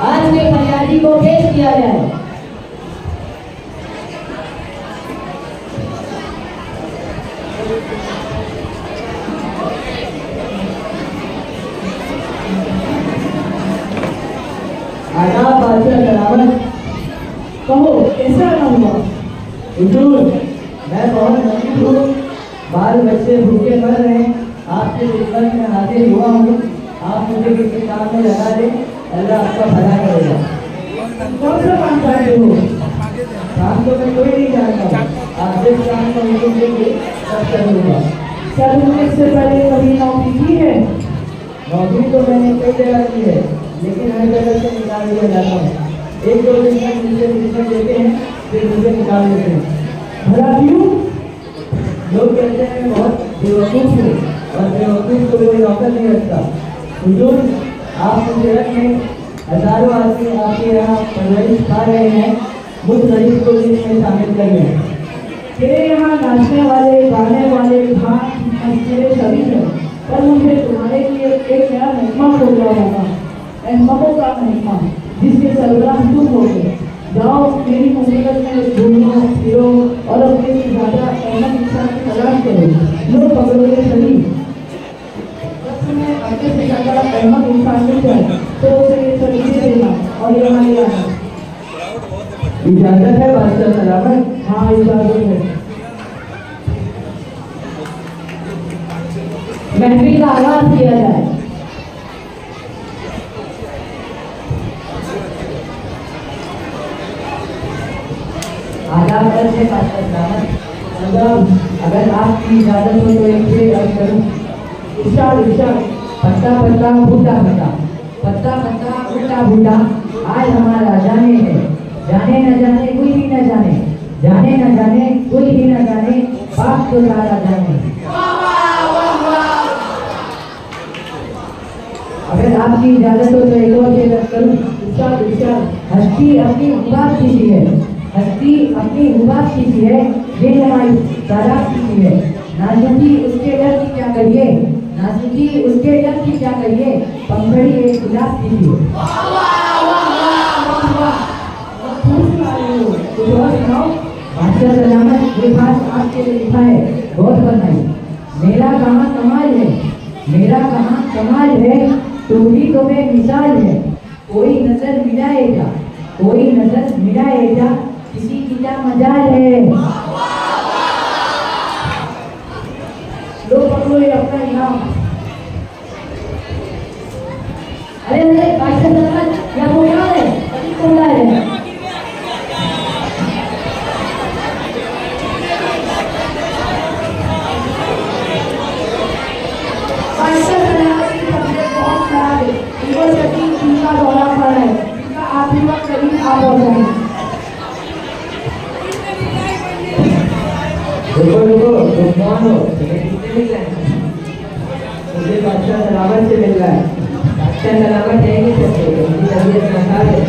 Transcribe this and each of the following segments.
आज के फरियादी को पेश किया जाए। आदाब बादशाह सलामत। कहो कैसा रहा हुआ? हुजूर, मैं बहुत गरीब हूँ, बाल बच्चे भूखे मर रहे हैं, आपके खिदमत में हाजिर हुआ हूँ। आप मुझे किसी काम में लगा दें, अल्लाह आपका भला करेगा। कौन सा काम चाहते हो? काम तो मैं कोई नहीं जानता, आप जिस काम का हुक्म देंगे सब करूँगा। क्या तुमने इससे पहले कभी नौकरी की है? नौकरी तो मैंने कई जगह की है, लेकिन हर जगह से निकाल दिया जाता है। एक दो दिन तक मुझे खिदमत देते हैं, फिर मुझे निकाल देते हैं। भला क्यों? लोग कहते हैं मैं बहुत बेवकूफ़ हूँ और बेवकूफ़ को कोई नौकर नहीं रखता। हुजूर, आप मुझे रखें, हजारों आदमी आपके यहाँ परवरिश खा रहे हैं, मुझ गरीब को भी इसमें शामिल करिए। तेरे यहाँ नाचने वाले, गाने वाले, खान तेरे सभी हैं, पर मुझे तुम्हारे लिए एक नया महकमा खोजना होगा। अहमकों का महकमा, जिसके सरबराह तुम होगे। जाओ, मेरी मुसीबत में घूमो फिरो और अपने से ज्यादा अहमद इंसान की तलाश करो। लो पकड़ोगे सही। अपने से ज्यादा अहमद इंसान मिल जाए तो उसे ये सब दे देना और यहाँ ले आना। इजाजत है बादशाह सलामत? हाँ, इजाजत है। महफिल का आगाज किया जाए। आदाब करते बादशाह सलामत। अगर आपकी इजाजत हो तो एक से अर्ज करूं। इशार इशार। पत्ता पत्ता बूटा बूटा, पत्ता पत्ता बूटा बूटा, आज हमारा जाने है। जाने न जाने कोई भी न जाने, जाने न जाने कोई भी न जाने, बाप तो सारा जाने। अगर आपकी इजाजत हो तो एक और शेर अर्ज करूं। इशार इशार। हस्ती अपनी हुबाब किसी है, हस्ती अपनी हुबाब किसी है, ये हमारी तादाद किसी है। नाजुकी उसके डर की क्या करिए, नाजुकी उसके डर की क्या करिए, पंखड़ी एक गुलाब किसी है। बादशाह सलामत, ये बात आपके लिए लिखा है, बहुत बनाई। मेरा कहाँ कमाल है, मेरा कहाँ कमाल है, तुम्हारी तो मैं मिसाल है। कोई नजर मिलाएगा, कोई नजर मिलाएगा, किसी की क्या मजाल है। लो पकड़ो ये अपना इनाम। अरे अरे बादशाह सलामत, क्या बोल रहा है, अभी बोल रहा है। बादशाह सलामत की तबीयत बहुत खराब है, इनको शदीद खून का दौरा पड़ा है, इनका आखिरी वक्त करीब आ पहुंचा है। रुको रुको, तुम कौन हो? तुम्हें किससे मिल रहा है? मुझे बादशाह सलामत से मिल रहा है। बादशाह सलामत है कि कैसे? उनकी तबीयत नासाज है,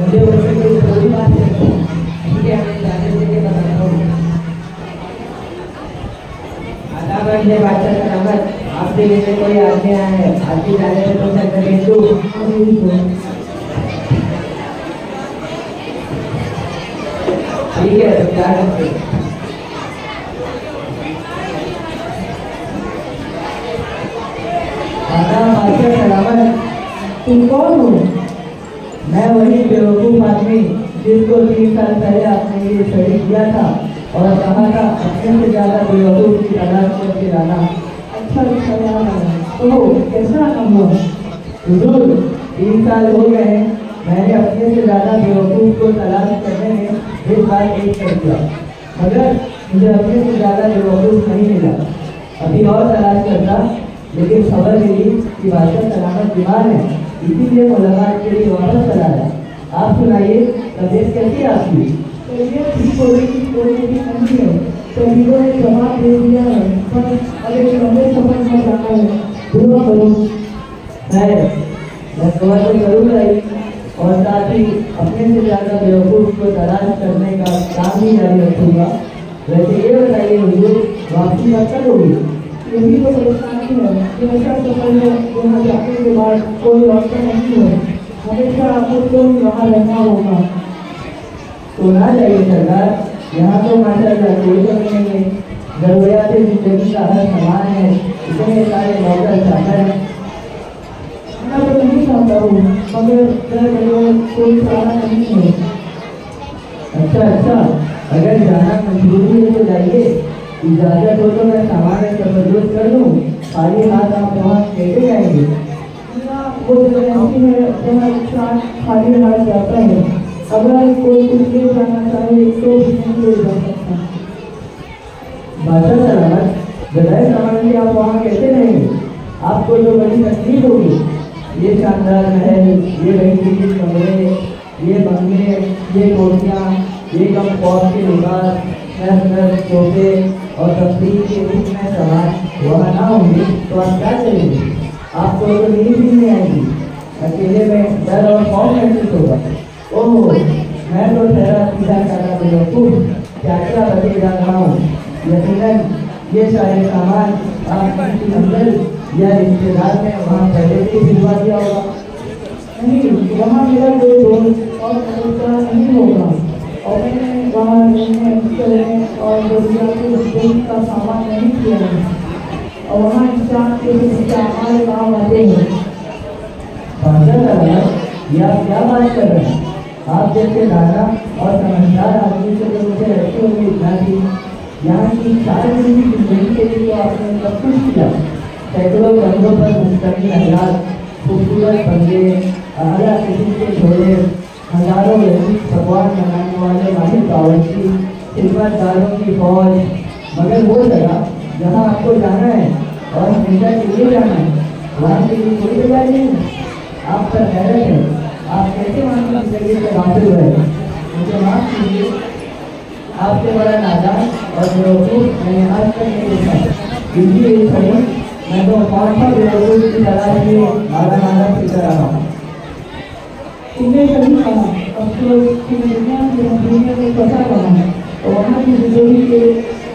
मुझे उनसे कोई जरूरी बात है। ठीक है, मैं इजाजत देके बताता हूँ। आदाब है बादशाह सलामत, आपसे मेरे कोई आज्ञा है, आपकी जाने से तो मैं भेजू। ठीक है, तो क्या करते हैं? बादशाह सलामत, तुम कौन हो? मैं वही बेवकूफ़ आदमी जिसको 3 साल पहले आपने ये शरीक किया था और कहा था अपने से ज़्यादा बेवकूफ़ की तलाश करके लाना। अच्छा अच्छा याद आया। तो कैसा काम हुआ? हुजूर, 3 साल हो गए हैं, मैंने अपने से ज़्यादा बेवकूफ़ को तलाश करने में इस बार एक कर दिया, मगर मुझे अपने से ज़्यादा बेवकूफ़ नहीं मिला। अभी और तलाश करता, लेकिन खबर मिली कि बादशाह सलामत बीमार है, इसीलिए मुलाकात के लिए वापस चला आया। आप सुनाइए, तबीयत कैसी है आपकी? तबीयत ठीक हो रही थी, कोई भी नहीं है। तबीबों ने जवाब दे दिया है, पर अब एक लंबे सफर में जाना है। दुआ करो। मैं दुआ तो जरूर आई और साथ ही अपने से ज़्यादा बेवकूफ़ को तलाश करने का काम ही जारी रखूँगा। वैसे ये बताइए हुजूर, वापसी कब तक होगी? यही तो परेशानी है कि ऐसा सफर है जहाँ जाने के बाद कोई रास्ता नहीं है। हमेशा मुझको यहाँ रहना होगा। तो ना चाहिए सरकार, यहाँ तो माशाअल्लाह कोई कमी नहीं है, जरूरियात जिंदगी का हर सामान है, इतने सारे नौकर चाकर हैं। मैं तो नहीं चाहता हूँ, मगर कोई चारा नहीं है। अच्छा, अगर जाना मजबूरी है तो जाइए, इजाजत हो तो मैं सामान तबदुल कर दूँ, खाली हाथ आप वहाँ कैसे जाएंगे? वो ऐसी है जहाँ इंसान खाली हाथ जाता है, अगर कोई कुछ ले जाना चाहे तो भी नहीं ले जा सकता। बादशाह सलामत, बजाय सामान के आप वहाँ कैसे रहेंगे? आपको जो बड़ी तकलीफ होगी, ये शानदार महल, ये बेहतरीन कमरे, ये बंगले, ये कोठियाँ, ये कम कॉस्ट के लिबास, सोफे और तफरीह के इतने सामान वहाँ ना होंगे तो आप क्या करेंगे? आपको तो नींद भी नहीं आएगी, अकेले में डर और खौफ महसूस होगा। ओह, मैं तो ठहरा सीधा साधा बेवकूफ, क्या बचे जा रहा हूँ। यकीनन ये सारे सामान आप किसी अंदर या रिश्तेदार ने वहाँ पहले से भिजवा दिया होगा। नहीं, वहाँ मेरा कोई दोस्त और दोस्त नहीं होगा, और मैंने वहाँ रहने और जरूरियात का सामान नहीं किया है, और वहाँ इंसान के हमारे काम आते हैं। ये आप क्या बात कर रहे हैं? आप जैसे दादा और समझदार आदमी से जो मुझे रखते हुए इतना थी, यहाँ की सारी जिंदगी के लिए तो आपने सब कुछ किया। सैकड़ों कंधों पर मुस्तकिल हालात, खूबसूरत बंगले, आला किस्म के झोले, हजारों लजीज पकवान बनाने वाले माहिर बावर्ची, खिदमतगारों की फौज, मगर वो जगह जहाँ आपको जाना है और हमेशा के लिए जाना है, वहाँ के लिए कोई तैयारी नहीं है। आप पर हैरत है, आप कैसे वहाँ की जिंदगी से गाफिल हुए? मुझे माफ कीजिए, आपसे बड़ा नादान और बेवकूफ मैंने आज तक नहीं देखा। इनकी खड़ी मैं तो 500 बेवकूफ की तलाश में आधा फिर रहा हूँ। तुमने कभी कहा अफसोस कि दुनिया में फंसा रहा है, और वहाँ की जिंदगी के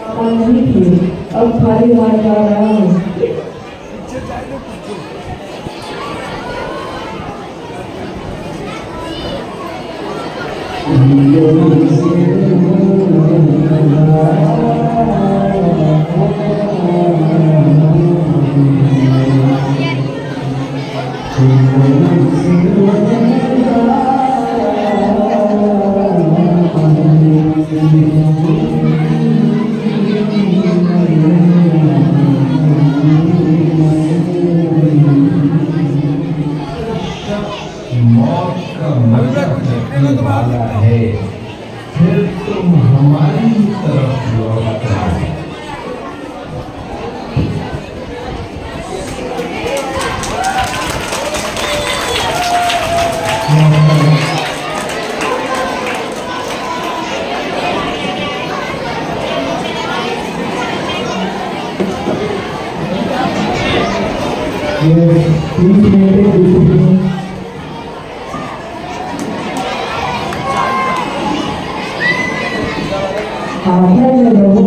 काम नहीं थे, अब खाली हाथ जा रहा हूँ। फिर तुम हमारी तरफ लौट आओ। आखिर में लोगों